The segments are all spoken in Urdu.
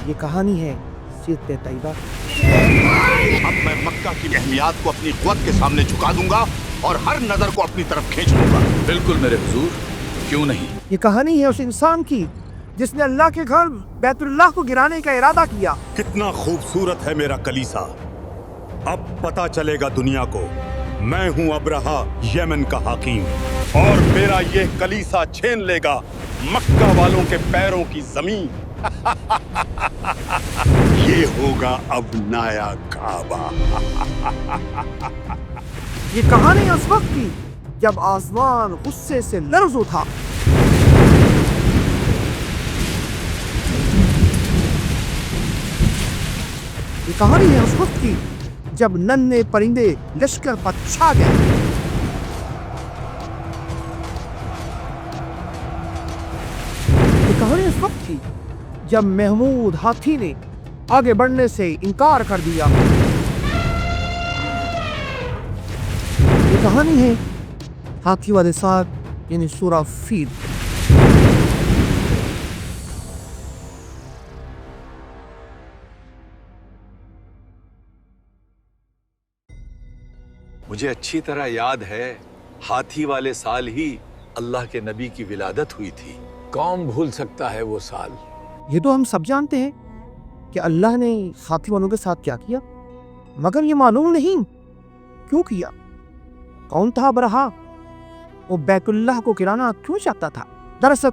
یہ کہانی ہے سیرت طیبہ۔ اب میں مکہ کی اہمیات کو اپنی قوت کے سامنے جھکا دوں گا اور ہر نظر کو اپنی طرف کھینچ لوں گا۔ بالکل میرے حضور، کیوں نہیں؟ یہ کہانی ہے اس انسان کی جس نے اللہ کے گھر بیت اللہ کو گرانے کا ارادہ کیا۔ کتنا خوبصورت ہے میرا کلیسا، اب پتا چلے گا دنیا کو میں ہوں ابرہا یمن کا حاکم، اور میرا یہ کلیسا چھین لے گا مکہ والوں کے پیروں کی زمین۔ یہ ہوگا اب نیا کعبہ۔ یہ کہانی اس وقت کی جب آسمان غصے سے لرز اٹھا۔ یہ کہانی ہے اس وقت کی جب ننھے پرندے لشکر پر چھا گئے۔ یہ کہانی اس وقت کی جب محمود ہاتھی نے آگے بڑھنے سے انکار کر دیا۔ یہ کہانی ہے ہاتھی والے ساتھ یعنی سورہ فیل۔ مجھے اچھی طرح یاد ہے ہاتھی والے سال ہی اللہ کے نبی کی ولادت ہوئی تھی۔ کون بھول سکتا ہے وہ سال؟ یہ تو ہم سب جانتے ہیں کہ اللہ نے ہاتھی والوں کے ساتھ کیا کیا، مگر یہ معلوم نہیں کیوں کیا۔ کون تھا ابرہا؟ وہ بیت اللہ کو گرانا کیوں چاہتا تھا؟ دراصل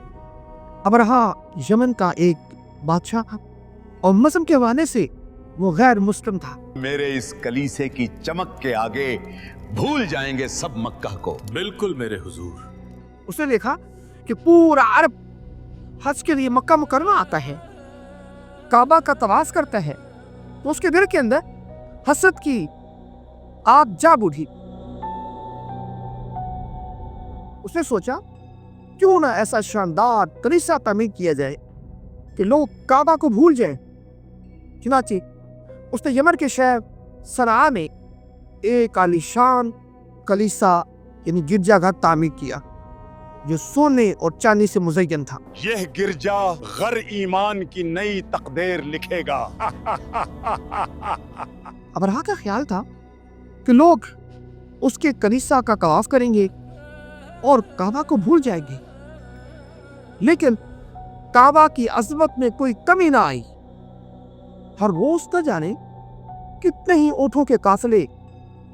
ابرہا یمن کا ایک بادشاہ تھا اور مذہب کے حوالے سے وہ غیر مسلم تھا۔ میرے اس کلیسے کی چمک کے آگے بھول جائیں گے سب مکہ کو۔ بالکل میرے حضور۔ اس نے دیکھا کہ پورا عرب حج کے لیے مکہ مکرمہ آتا ہے، کعبہ کا طواف کرتا ہے، تو اس کے دل کے اندر حسد کی آگ جا بجھی۔ اس نے سوچا کیوں نہ ایسا شاندار کلیسا تعمیر کیا جائے کہ لوگ کعبہ کو بھول جائیں۔ چنانچہ اس نے یمن کے شہر صنعاء میں ایک عالیشان کلیسا یعنی گرجا گھر تعمیر کیا جو سونے اور چاندی سے مزین تھا۔ یہ گرجا غر ایمان کی نئی تقدیر لکھے گا۔ ابرہا کا خیال تھا کہ لوگ اس کے کلیسا کا طواف کریں گے اور کعبہ کو بھول جائیں گے، لیکن کعبہ کی عظمت میں کوئی کمی نہ آئی۔ ہر روز نہ جانے کتنے ہی اونٹوں کے قافلے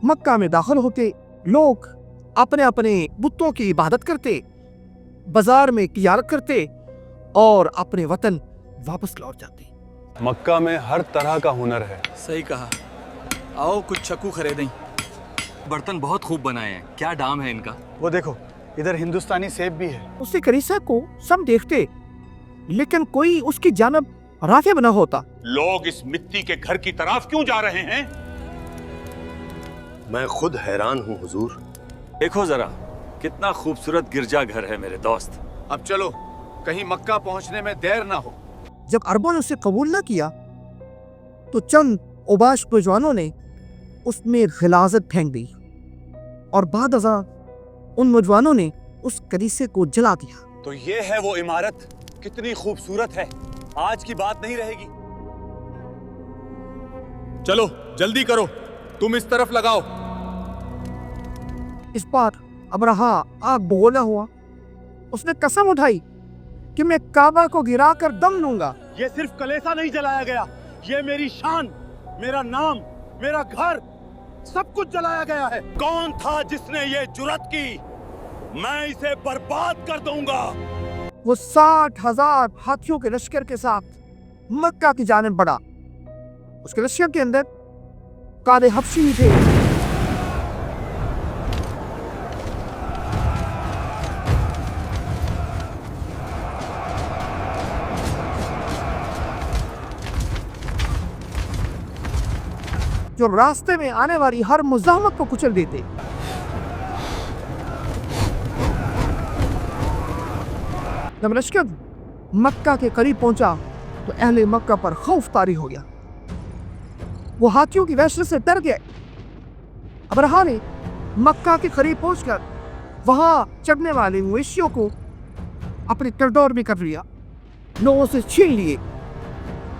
مکہ میں داخل ہوتے، لوگ اپنے اپنے بتوں کی عبادت کرتے، بازار میں تجارت کرتے اور اپنے وطن واپس لوٹ جاتے۔ مکہ میں ہر طرح کا ہنر ہے۔ صحیح کہا، آؤ کچھ چکو خریدیں۔ برتن بہت خوب بنائے ہیں، کیا دام ہے ان کا؟ وہ دیکھو ادھر ہندوستانی سیب بھی ہے۔ اس کے کلیسا کو سب دیکھتے لیکن کوئی اس کی جانب راغب نہ ہوتا۔ لوگ اس مٹی کے گھر کی طرف کیوں جا رہے ہیں؟ میں خود حیران ہوں حضور۔ دیکھو ذرا کتنا خوبصورت گرجا گھر ہے میرے دوست۔ اب چلو کہیں مکہ پہنچنے میں دیر نہ ہو۔ جب عربوں نے اسے قبول نہ کیا تو چند اوباش نوجوانوں نے اس میں غلاظت پھینک دی اور بعد ازاں ان نوجوانوں نے اس کلیسے کو جلا دیا۔ تو یہ ہے وہ عمارت، کتنی خوبصورت ہے، آج کی بات نہیں رہے گی۔ چلو جلدی کرو، تم اس طرف لگاؤ۔ اس بار ابرہا آگ بگولا ہوا۔ اس نے قسم اٹھائی کہ میں کعبہ کو گرا کر دم لوں گا۔ یہ صرف کلیسا نہیں جلایا گیا، یہ میری شان، میرا نام، میرا گھر، سب کچھ جلایا گیا ہے۔ کون تھا جس نے یہ جرات کی؟ میں اسے برباد کر دوں گا۔ وہ 60,000 ہاتھیوں کے لشکر کے ساتھ مکہ کی جانب بڑھا۔ اس کے لشکر کے اندر قائد حبشی بھی تھے۔ جو راستے میں آنے والی ہر مزاحمت کو کچل دیتے۔ جب لشکر مکہ کے قریب پہنچا تو اہل مکہ پر خوف طاری ہو گیا۔ وہ ہاتھیوں کی وحشت سے ڈر گئے۔ ابرہا نے مکہ کے قریب پہنچ کر وہاں چڑھنے والے مویشیوں کو اپنے کنٹرول میں کر لیا، لوگوں سے چھین لیے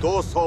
200